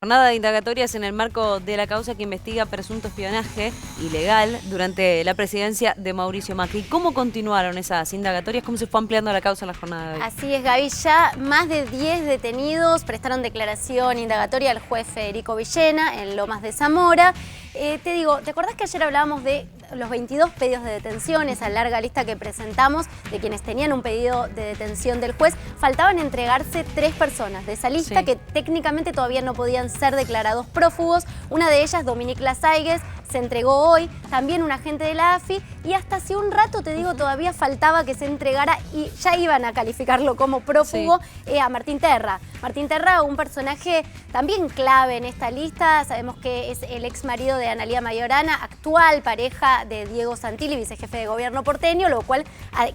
Jornada de indagatorias en el marco de la causa que investiga presunto espionaje ilegal durante la presidencia de Mauricio Macri. ¿Cómo continuaron esas indagatorias? ¿Cómo se fue ampliando la causa en la jornada de hoy? Así es, Gaby. Ya más de 10 detenidos prestaron declaración indagatoria al juez Federico Villena en Lomas de Zamora. ¿Te acordás que ayer hablábamos de los 22 pedidos de detención, esa larga lista que presentamos de quienes tenían un pedido de detención del juez? Faltaban entregarse 3 personas de esa lista que técnicamente todavía no podían ser declarados prófugos. Una de ellas, Dominique Lasaigues, se entregó hoy, también un agente de la AFI, y hasta hace un rato, te digo, todavía faltaba que se entregara y ya iban a calificarlo como prófugo a Martín Terra. Martín Terra, un personaje también clave en esta lista. Sabemos que es el ex marido de Analía Mayorana, actual pareja de Diego Santilli, vicejefe de gobierno porteño, lo cual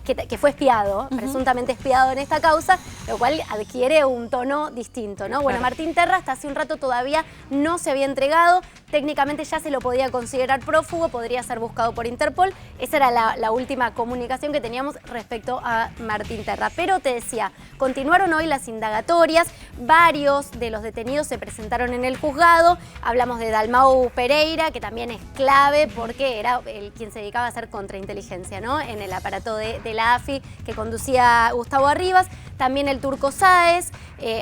que fue espiado, presuntamente espiado en esta causa, lo cual adquiere un tono distinto, ¿no? Bueno, Martín Terra hasta hace un rato todavía no se había entregado, técnicamente ya se lo podía considerar prófugo, podría ser buscado por Interpol. Esa era la última comunicación que teníamos respecto a Martín Terra. Pero te decía, continuaron hoy las indagatorias, varios de los detenidos se presentaron en el juzgado. Hablamos de Dalmau Pereira, que también es clave porque era quien se dedicaba a hacer contrainteligencia, ¿no? En el aparato de la AFI que conducía Gustavo Arribas. También el Turco Sáez,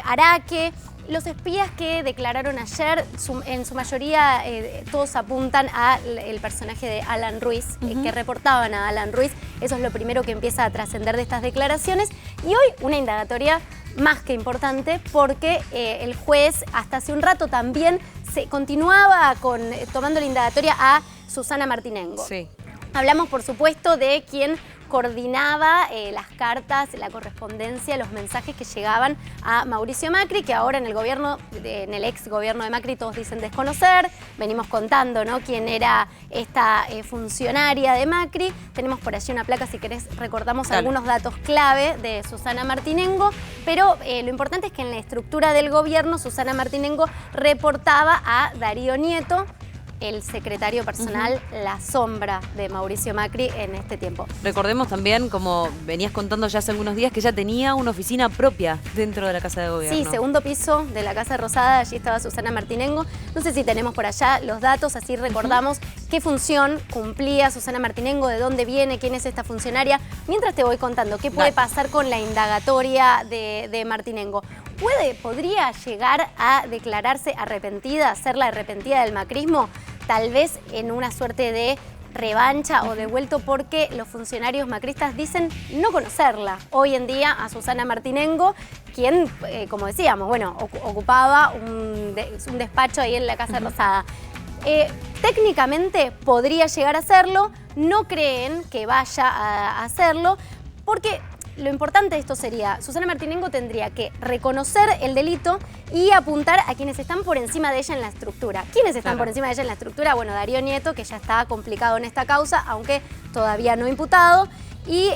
Araque. Los espías que declararon ayer, en su mayoría todos apuntan al personaje de Alan Ruiz, que reportaban a Alan Ruiz. Eso es lo primero que empieza a trascender de estas declaraciones. Y hoy una indagatoria más que importante porque el juez hasta hace un rato también se continuaba tomando la indagatoria a Susana Martinengo. Sí. Hablamos, por supuesto, de quien coordinaba las cartas, la correspondencia, los mensajes que llegaban a Mauricio Macri, que ahora en el ex gobierno de Macri todos dicen desconocer. Venimos contando, ¿no?, quién era esta funcionaria de Macri. Tenemos por allí una placa, si querés recordamos algunos datos clave de Susana Martinengo, pero lo importante es que en la estructura del gobierno Susana Martinengo reportaba a Darío Nieto, el secretario personal, la sombra de Mauricio Macri en este tiempo. Recordemos también, como venías contando ya hace algunos días, que ella tenía una oficina propia dentro de la Casa de Gobierno. Sí, segundo piso de la Casa Rosada, allí estaba Susana Martinengo. No sé si tenemos por allá los datos, así recordamos qué función cumplía Susana Martinengo, de dónde viene, quién es esta funcionaria. Mientras te voy contando qué puede pasar con la indagatoria de Martinengo. ¿Podría llegar a declararse arrepentida, ser la arrepentida del macrismo? Tal vez en una suerte de revancha o devuelto, porque los funcionarios macristas dicen no conocerla hoy en día a Susana Martinengo, quien, como decíamos, bueno, ocupaba un despacho ahí en la Casa Rosada. Técnicamente podría llegar a hacerlo, no creen que vaya a hacerlo, porque lo importante de esto sería, Susana Martinengo tendría que reconocer el delito y apuntar a quienes están por encima de ella en la estructura. ¿Quiénes están por encima de ella en la estructura? Bueno, Darío Nieto, que ya está complicado en esta causa, aunque todavía no imputado, y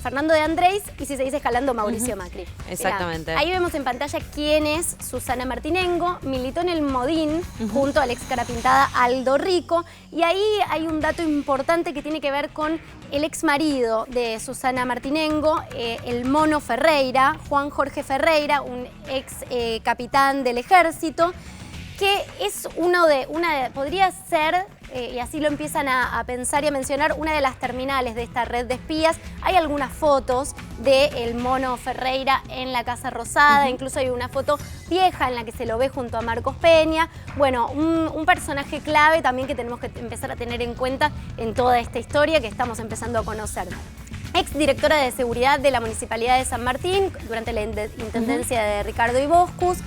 Fernando de Andrés, y si se dice escalando, Mauricio Macri. Exactamente. Mirá, ahí vemos en pantalla quién es Susana Martinengo. Militó en el Modín junto al ex carapintada Aldo Rico, y ahí hay un dato importante que tiene que ver con el ex marido de Susana Martinengo, el Mono Ferreira, Juan Jorge Ferreira, un ex capitán del ejército, que es podría ser, y así lo empiezan a pensar y a mencionar, una de las terminales de esta red de espías. Hay algunas fotos del Mono Ferreira en la Casa Rosada, incluso hay una foto vieja en la que se lo ve junto a Marcos Peña. Bueno, un personaje clave también que tenemos que empezar a tener en cuenta en toda esta historia que estamos empezando a conocer. Ex directora de seguridad de la Municipalidad de San Martín durante la intendencia de Ricardo Iboscus.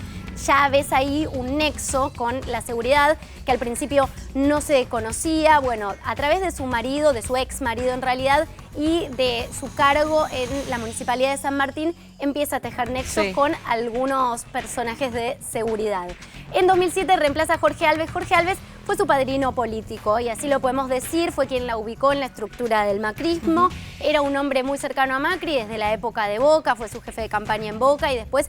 Ya ves ahí un nexo con la seguridad que al principio no se conocía. Bueno, a través de su marido, de su ex marido en realidad, y de su cargo en la Municipalidad de San Martín, empieza a tejer nexos con algunos personajes de seguridad. En 2007 reemplaza a Jorge Alves. Jorge Alves fue su padrino político, y así lo podemos decir, fue quien la ubicó en la estructura del macrismo. Era un hombre muy cercano a Macri desde la época de Boca, fue su jefe de campaña en Boca y después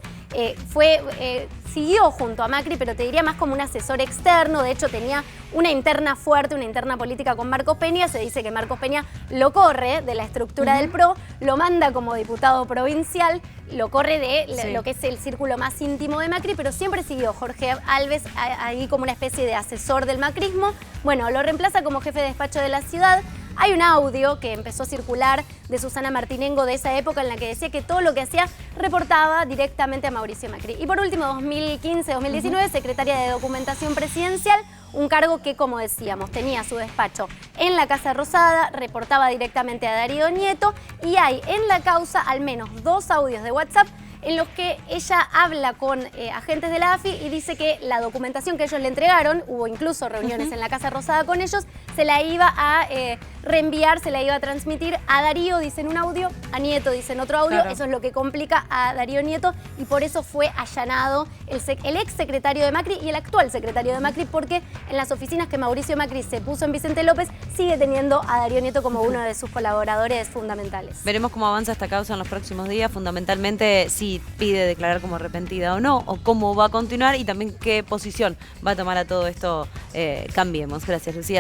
siguió junto a Macri, pero te diría más como un asesor externo. De hecho, tenía una interna fuerte, una interna política con Marcos Peña. Se dice que Marcos Peña lo corre de la estructura del PRO, lo manda como diputado provincial lo corre de lo que es el círculo más íntimo de Macri, pero siempre siguió Jorge Alves ahí como una especie de asesor del macrismo. Bueno, lo reemplaza como jefe de despacho de la ciudad. Hay un audio que empezó a circular de Susana Martinengo de esa época en la que decía que todo lo que hacía reportaba directamente a Mauricio Macri. Y por último, 2015-2019, secretaria de Documentación Presidencial, un cargo que, como decíamos, tenía su despacho en la Casa Rosada, reportaba directamente a Darío Nieto y hay en la causa al menos 2 audios de WhatsApp en los que ella habla con agentes de la AFI y dice que la documentación que ellos le entregaron, hubo incluso reuniones en la Casa Rosada con ellos, se la iba a reenviar, se la iba a transmitir a Darío, dice en un audio, a Nieto dice en otro audio. Claro. Eso es lo que complica a Darío Nieto y por eso fue allanado el ex secretario de Macri y el actual secretario de Macri, porque en las oficinas que Mauricio Macri se puso en Vicente López sigue teniendo a Darío Nieto como uno de sus colaboradores fundamentales. Veremos cómo avanza esta causa en los próximos días, fundamentalmente si pide declarar como arrepentida o no, o cómo va a continuar y también qué posición va a tomar a todo esto. Cambiemos. Gracias, Lucía.